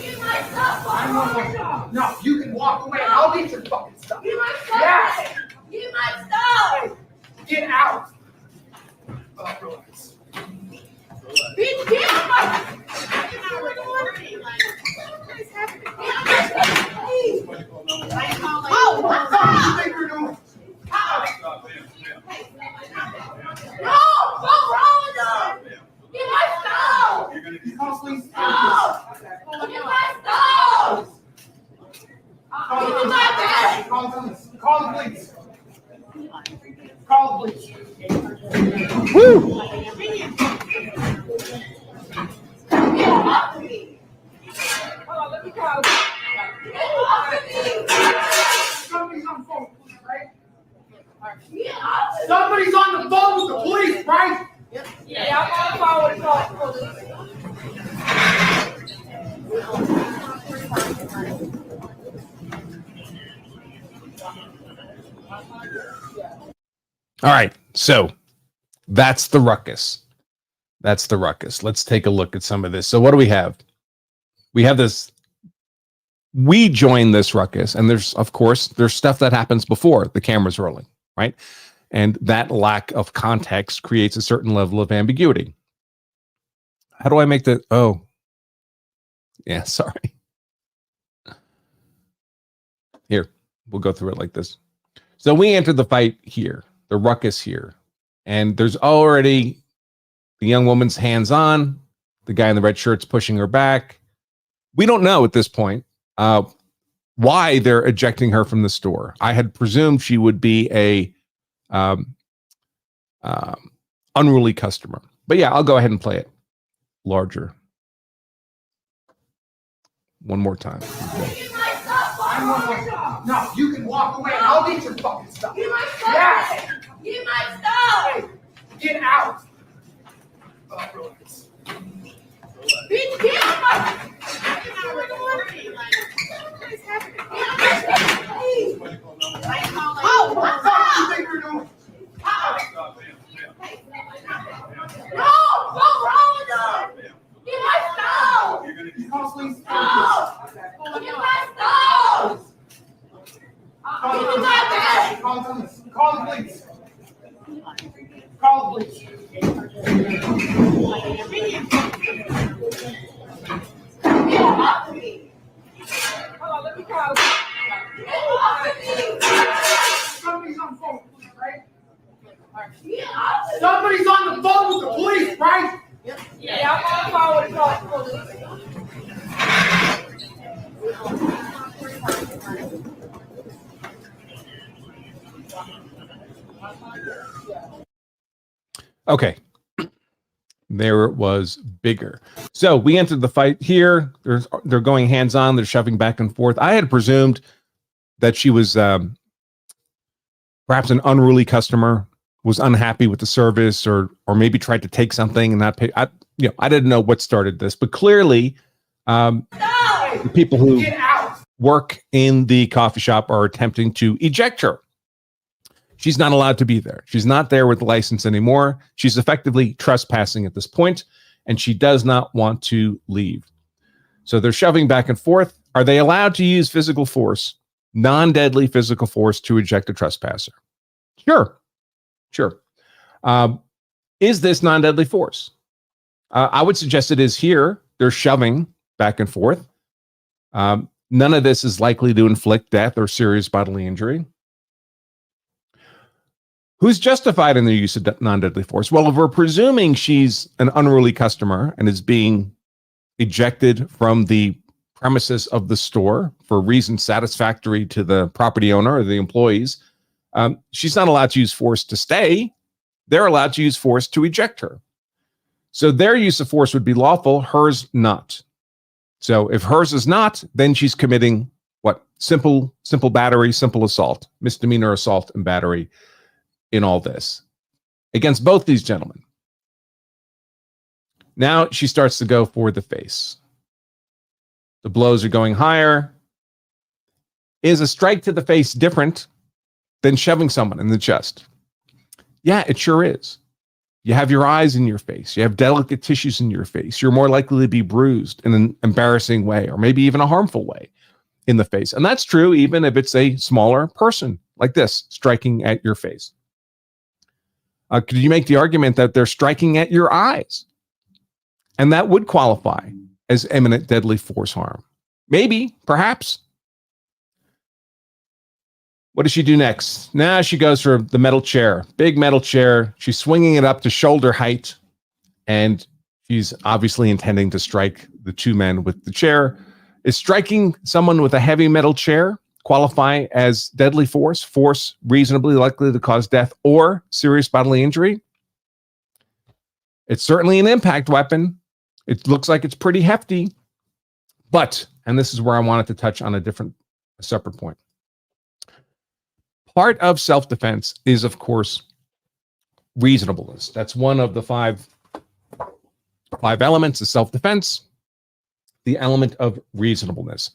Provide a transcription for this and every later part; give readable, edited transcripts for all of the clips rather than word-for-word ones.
Give my stuff. No, you can walk away and I'll get your fucking stuff. Give my stuff. Yeah. Give my stuff. Get out. Relax. Bitch, get my. Oh, What the fuck do you think you're doing? no, what's wrong with them? Give my stuff. Please. Give my stuff. Give me my bag. Call the police. Call the police. Call the police. Woo! Get off of me. Hold on, let me call. Get off of me. Somebody's on the phone, right? Get off of me. Somebody's on the phone with the police, right? Yeah, I'm on the phone with the police. All right, so that's the ruckus. That's the ruckus. Let's take a look at some of this. So what do we have? We have this. We join this ruckus, and there's stuff that happens before the camera's rolling, right? And that lack of context creates a certain level of ambiguity. How do I make that? Oh, yeah, sorry. Here, we'll go through it like this. So we entered the fight here, the ruckus here, and there's already the young woman's hands on, the guy in the red shirt's pushing her back. We don't know at this point why they're ejecting her from the store. I had presumed she would be a unruly customer. But yeah, I'll go ahead and play it larger. One more time. Give my stuff. No, you can walk away and I'll get your fucking stuff. Give my stuff. Yeah. Give my stuff. Get out. Relax. Bitch, get my. Oh, What the fuck do you think you're doing? no, what's wrong with them? Give my stuff. Please. Give my stuff. Give me my bag. Call the police. Call the police. Call the police. Get off of me. Hold on, let me call. Get off of me. Somebody's on the phone, right? Get off of me. Somebody's on the phone with the police, right? Yeah, I'm on the phone with the police. Okay. There it was bigger. So we entered the fight here. They're going hands on. They're shoving back and forth. I had presumed that she was perhaps an unruly customer, was unhappy with the service, or maybe tried to take something and not pay. I didn't know what started this, but clearly, the people who work in the coffee shop are attempting to eject her. She's not allowed to be there. She's not there with the license anymore. She's effectively trespassing at this point, and she does not want to leave. So they're shoving back and forth. Are they allowed to use physical force, non-deadly physical force, to eject a trespasser? Sure. Is this non-deadly force? I would suggest it is here. They're shoving back and forth. None of this is likely to inflict death or serious bodily injury. Who's justified in the use of non-deadly force? Well, if we're presuming she's an unruly customer and is being ejected from the premises of the store for reasons satisfactory to the property owner or the employees, she's not allowed to use force to stay. They're allowed to use force to eject her. So their use of force would be lawful, hers not. So if hers is not, then she's committing what? Simple battery, simple assault, misdemeanor assault and battery in all this against both these gentlemen. Now she starts to go for the face. The blows are going higher. Is a strike to the face different than shoving someone in the chest? Yeah, it sure is. You have your eyes in your face. You have delicate tissues in your face. You're more likely to be bruised in an embarrassing way, or maybe even a harmful way in the face. And that's true even if it's a smaller person like this striking at your face. Could you make the argument that they're striking at your eyes? And that would qualify as imminent deadly force harm. Maybe, perhaps. What does she do next? Now she goes for the metal chair, big metal chair. She's swinging it up to shoulder height, and she's obviously intending to strike the two men with the chair. Is striking someone with a heavy metal chair qualify as deadly force, force reasonably likely to cause death or serious bodily injury? It's certainly an impact weapon. It looks like it's pretty hefty, but, and this is where I wanted to touch on a separate point. Part of self-defense is, of course, reasonableness. That's one of the five elements of self-defense, the element of reasonableness.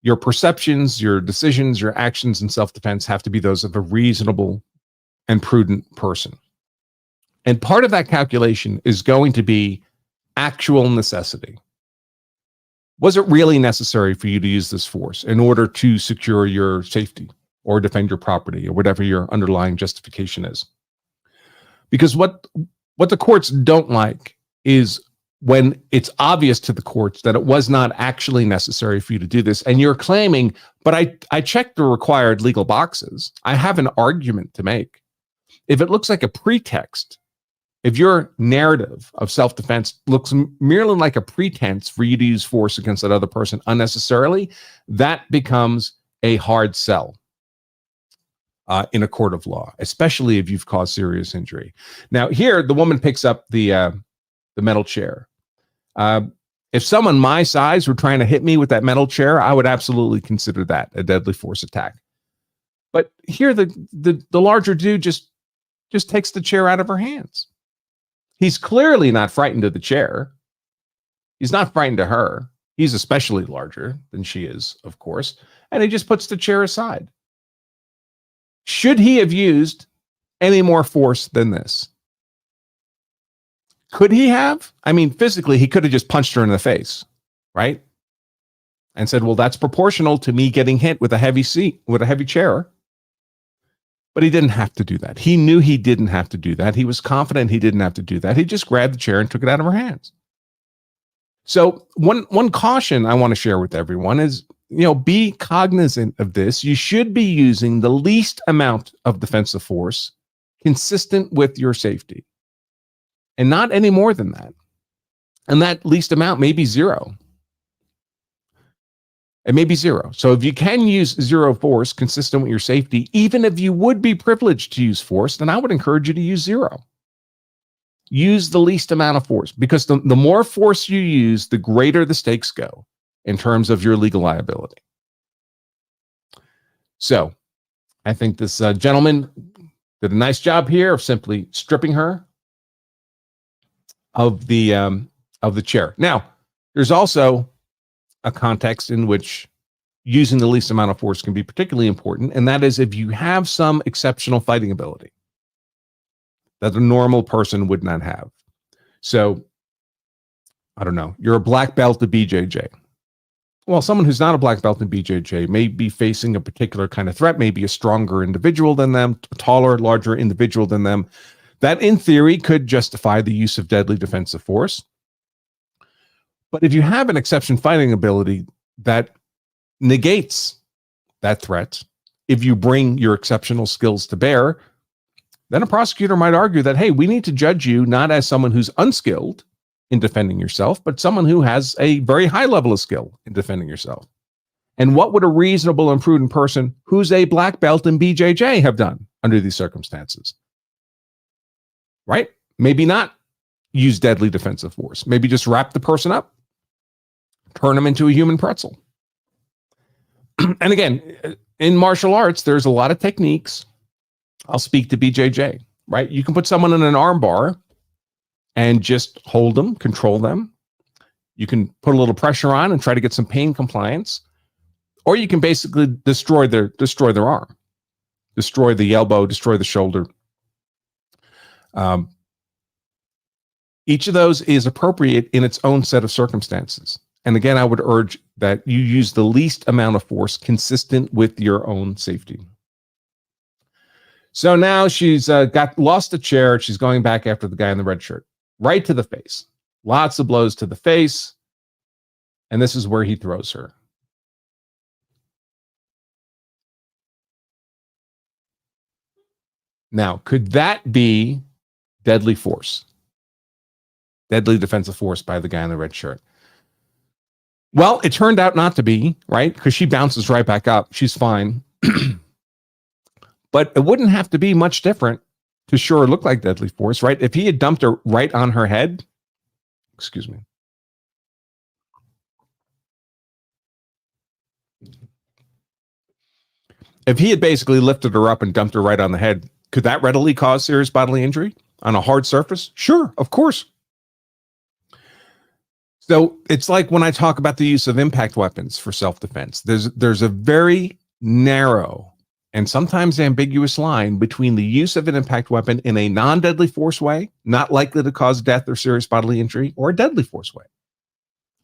Your perceptions, your decisions, your actions in self-defense have to be those of a reasonable and prudent person. And part of that calculation is going to be actual necessity. Was it really necessary for you to use this force in order to secure your safety or defend your property or whatever your underlying justification is? Because what the courts don't like is when it's obvious to the courts that it was not actually necessary for you to do this, and you're claiming, but I checked the required legal boxes. I have an argument to make. If it looks like a pretext, if your narrative of self-defense looks merely like a pretense for you to use force against that other person unnecessarily, that becomes a hard sell in a court of law, especially if you've caused serious injury. Now, here, the woman picks up the metal chair. If someone my size were trying to hit me with that metal chair, I would absolutely consider that a deadly force attack. But here, the larger dude just takes the chair out of her hands. He's clearly not frightened of the chair. He's not frightened of her. He's especially larger than she is, of course. And he just puts the chair aside. Should he have used any more force than this? Could he have? I mean, physically, he could have just punched her in the face, right? And said, well, that's proportional to me getting hit with a heavy chair. But he didn't have to do that. He knew he didn't have to do that. He was confident he didn't have to do that. He just grabbed the chair and took it out of her hands. So one caution I want to share with everyone is, be cognizant of this. You should be using the least amount of defensive force consistent with your safety, and not any more than that. And that least amount may be zero. It may be zero. So if you can use zero force consistent with your safety, even if you would be privileged to use force, then I would encourage you to use zero. Use the least amount of force, because the more force you use, the greater the stakes go in terms of your legal liability. So I think this gentleman did a nice job here of simply stripping her of the chair. Now, there's also a context in which using the least amount of force can be particularly important, and that is if you have some exceptional fighting ability that a normal person would not have. So, I don't know, you're a black belt at BJJ. Well, someone who's not a black belt in BJJ may be facing a particular kind of threat, maybe a stronger individual than them, a taller, larger individual than them. That, in theory, could justify the use of deadly defensive force. But if you have an exception fighting ability that negates that threat, if you bring your exceptional skills to bear, then a prosecutor might argue that, hey, we need to judge you not as someone who's unskilled in defending yourself, but someone who has a very high level of skill in defending yourself. And what would a reasonable and prudent person who's a black belt in BJJ have done under these circumstances? Right? Maybe not use deadly defensive force. Maybe just wrap the person up, turn them into a human pretzel. And again, in martial arts, there's a lot of techniques. I'll speak to BJJ, right? You can put someone in an arm bar and just hold them, control them. You can put a little pressure on and try to get some pain compliance, or you can basically destroy their arm, destroy the elbow, destroy the shoulder. Each of those is appropriate in its own set of circumstances. And again, I would urge that you use the least amount of force consistent with your own safety. So now she's lost a chair. She's going back after the guy in the red shirt, right to the face. Lots of blows to the face. And this is where he throws her. Now, could that be deadly force? Deadly defensive force by the guy in the red shirt? Well, it turned out not to be, right? Because she bounces right back up. She's fine. But it wouldn't have to be much different to sure look like deadly force, right? If he had dumped her right on her head, excuse me. If he had basically lifted her up and dumped her right on the head, could that readily cause serious bodily injury on a hard surface? Sure, of course. So it's like when I talk about the use of impact weapons for self-defense, there's a very narrow and sometimes ambiguous line between the use of an impact weapon in a non-deadly force way, not likely to cause death or serious bodily injury, or a deadly force way,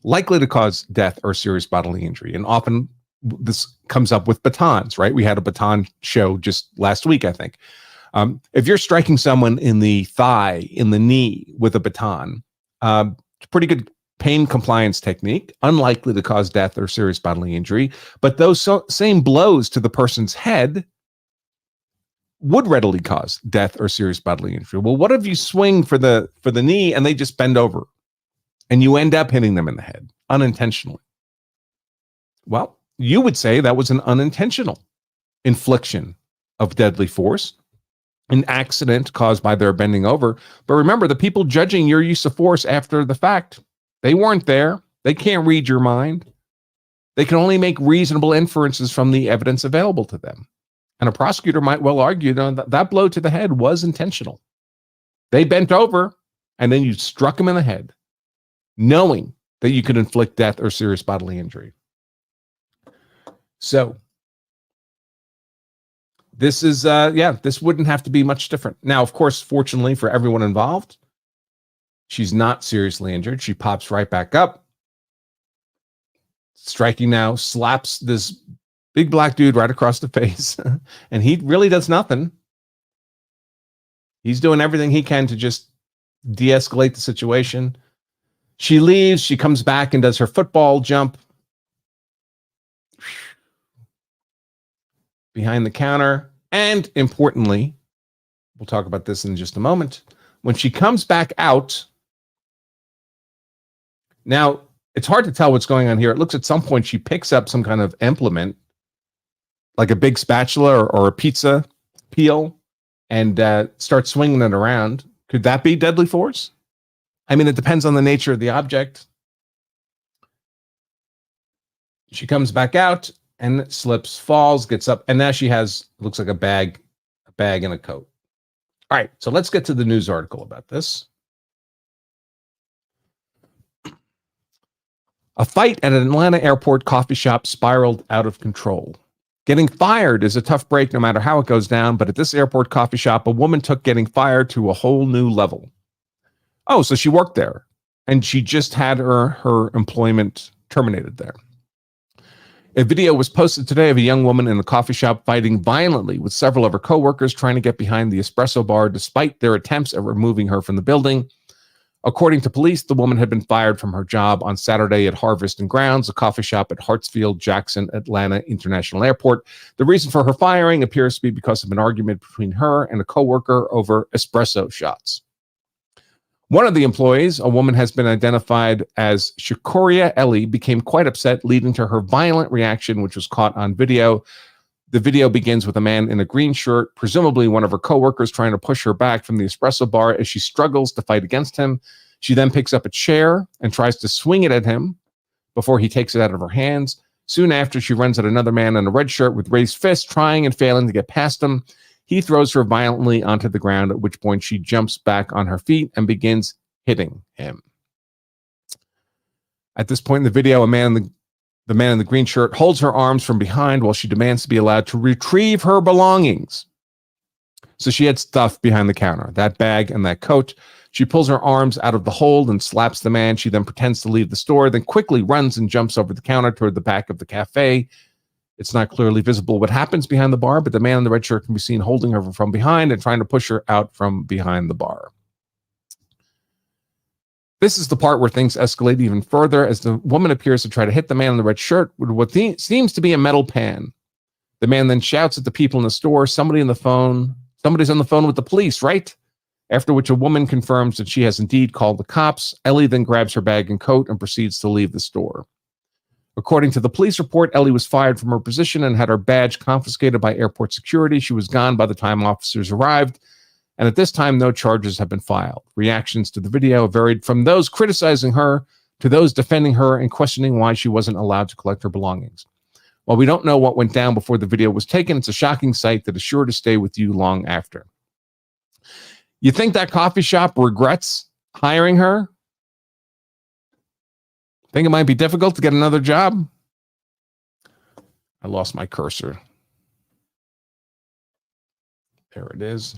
likely to cause death or serious bodily injury. And often this comes up with batons, right? We had a baton show just last week, I think. If you're striking someone in the thigh, in the knee with a baton, it's a pretty good pain compliance technique, unlikely to cause death or serious bodily injury, but those same blows to the person's head would readily cause death or serious bodily injury. Well, what if you swing for the knee and they just bend over and you end up hitting them in the head unintentionally? Well, you would say that was an unintentional infliction of deadly force, an accident caused by their bending over. But remember, the people judging your use of force after the fact, they weren't there. They can't read your mind. They can only make reasonable inferences from the evidence available to them. And a prosecutor might well argue that blow to the head was intentional. They bent over and then you struck him in the head, knowing that you could inflict death or serious bodily injury. So this is, this wouldn't have to be much different. Now, of course, fortunately for everyone involved, she's not seriously injured. She pops right back up. Striking now, slaps this big black dude right across the face. And he really does nothing. He's doing everything he can to just de-escalate the situation. She leaves. She comes back and does her football jump behind the counter. And importantly, we'll talk about this in just a moment, when she comes back out, now, it's hard to tell what's going on here. It looks at some point she picks up some kind of implement, like a big spatula or a pizza peel, and starts swinging it around. Could that be deadly force? I mean, it depends on the nature of the object. She comes back out and slips, falls, gets up, and now she has, looks like a bag and a coat. All right, so let's get to the news article about this. A fight at an Atlanta airport coffee shop spiraled out of control. Getting fired is a tough break no matter how it goes down, but at this airport coffee shop, a woman took getting fired to a whole new level. Oh, so she worked there, and she just had her employment terminated there. A video was posted today of a young woman in a coffee shop fighting violently with several of her coworkers trying to get behind the espresso bar despite their attempts at removing her from the building. According to police, the woman had been fired from her job on Saturday at Harvest and Grounds, a coffee shop at Hartsfield-Jackson Atlanta International Airport. The reason for her firing appears to be because of an argument between her and a coworker over espresso shots. One of the employees, a woman has been identified as Shakuria Ellie, became quite upset, leading to her violent reaction, which was caught on video. The video begins with a man in a green shirt, presumably one of her coworkers, trying to push her back from the espresso bar as she struggles to fight against him. She then picks up a chair and tries to swing it at him before he takes it out of her hands. Soon after, she runs at another man in a red shirt with raised fists, trying and failing to get past him. He throws her violently onto the ground, at which point she jumps back on her feet and begins hitting him. At this point in the video, the man in the green shirt holds her arms from behind while she demands to be allowed to retrieve her belongings. So she had stuff behind the counter, that bag and that coat. She pulls her arms out of the hold and slaps the man. She then pretends to leave the store, then quickly runs and jumps over the counter toward the back of the cafe. It's not clearly visible what happens behind the bar, but the man in the red shirt can be seen holding her from behind and trying to push her out from behind the bar. This is the part where things escalate even further as the woman appears to try to hit the man in the red shirt with what seems to be a metal pan. The man then shouts at the people in the store, somebody's on the phone with the police, right? After which a woman confirms that she has indeed called the cops. Ellie then grabs her bag and coat and proceeds to leave the store. According to the police report, Ellie was fired from her position and had her badge confiscated by airport security. She was gone by the time officers arrived, and at this time, no charges have been filed. Reactions to the video varied from those criticizing her to those defending her and questioning why she wasn't allowed to collect her belongings. While we don't know what went down before the video was taken, it's a shocking sight that is sure to stay with you long after. You think that coffee shop regrets hiring her? Think it might be difficult to get another job? I lost my cursor. There it is.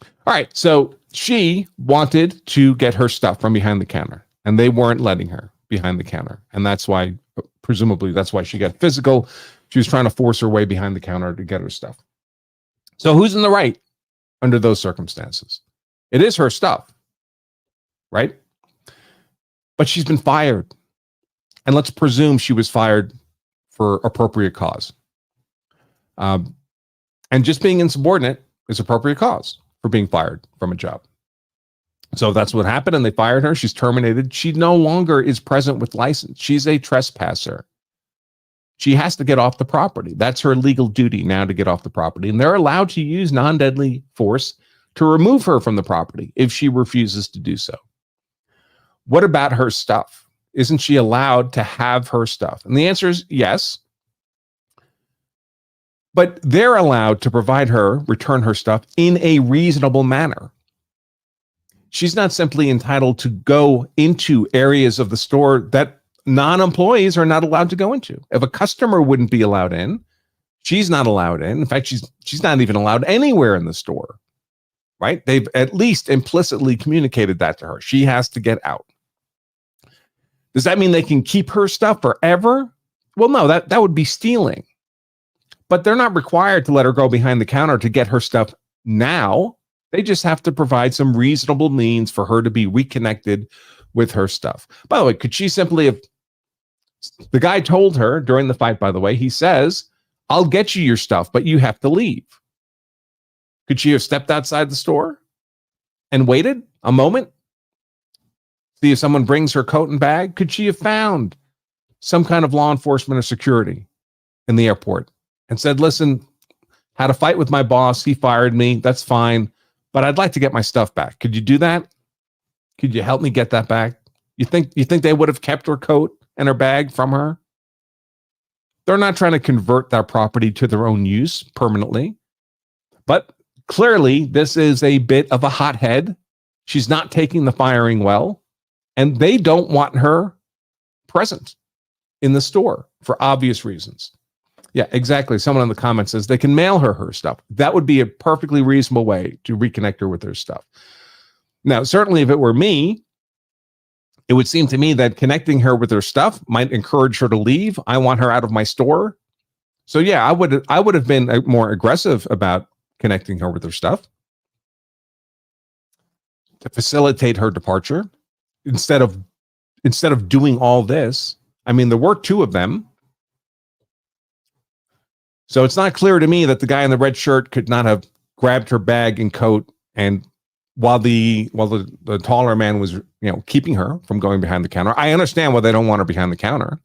All right, so she wanted to get her stuff from behind the counter, and they weren't letting her behind the counter. And that's why, presumably, that's why she got physical. She was trying to force her way behind the counter to get her stuff. So who's in the right under those circumstances? It is her stuff, right? But she's been fired. And let's presume she was fired for appropriate cause. And just being insubordinate is appropriate cause for being fired from a job. So that's what happened, and they fired her. She's terminated. She no longer is present with license. She's a trespasser. She has to get off the property. That's her legal duty now, to get off the property. And they're allowed to use non-deadly force to remove her from the property if she refuses to do so. What about her stuff? Isn't she allowed to have her stuff? And the answer is yes. But they're allowed to provide her, return her stuff in a reasonable manner. She's not simply entitled to go into areas of the store that non-employees are not allowed to go into. If a customer wouldn't be allowed in, she's not allowed in. In fact, she's not even allowed anywhere in the store, right? They've at least implicitly communicated that to her. She has to get out. Does that mean they can keep her stuff forever? Well, no, that would be stealing. But they're not required to let her go behind the counter to get her stuff now. They just have to provide some reasonable means for her to be reconnected with her stuff. By the way, could she simply have... The guy told her during the fight, by the way, he says, I'll get you your stuff, but you have to leave. Could she have stepped outside the store and waited a moment? See if someone brings her coat and bag? Could she have found some kind of law enforcement or security in the airport and said, listen, had a fight with my boss. He fired me. That's fine. But I'd like to get my stuff back. Could you do that? Could you help me get that back? You think they would have kept her coat and her bag from her? They're not trying to convert that property to their own use permanently. But clearly, this is a bit of a hothead. She's not taking the firing well. And they don't want her present in the store for obvious reasons. Yeah, exactly. Someone in the comments says they can mail her stuff. That would be a perfectly reasonable way to reconnect her with her stuff. Now, certainly if it were me, it would seem to me that connecting her with her stuff might encourage her to leave. I want her out of my store. So yeah, I would have been more aggressive about connecting her with her stuff to facilitate her departure instead of doing all this. I mean, there were two of them. So it's not clear to me that the guy in the red shirt could not have grabbed her bag and coat, and while the taller man was, keeping her from going behind the counter. I understand why they don't want her behind the counter.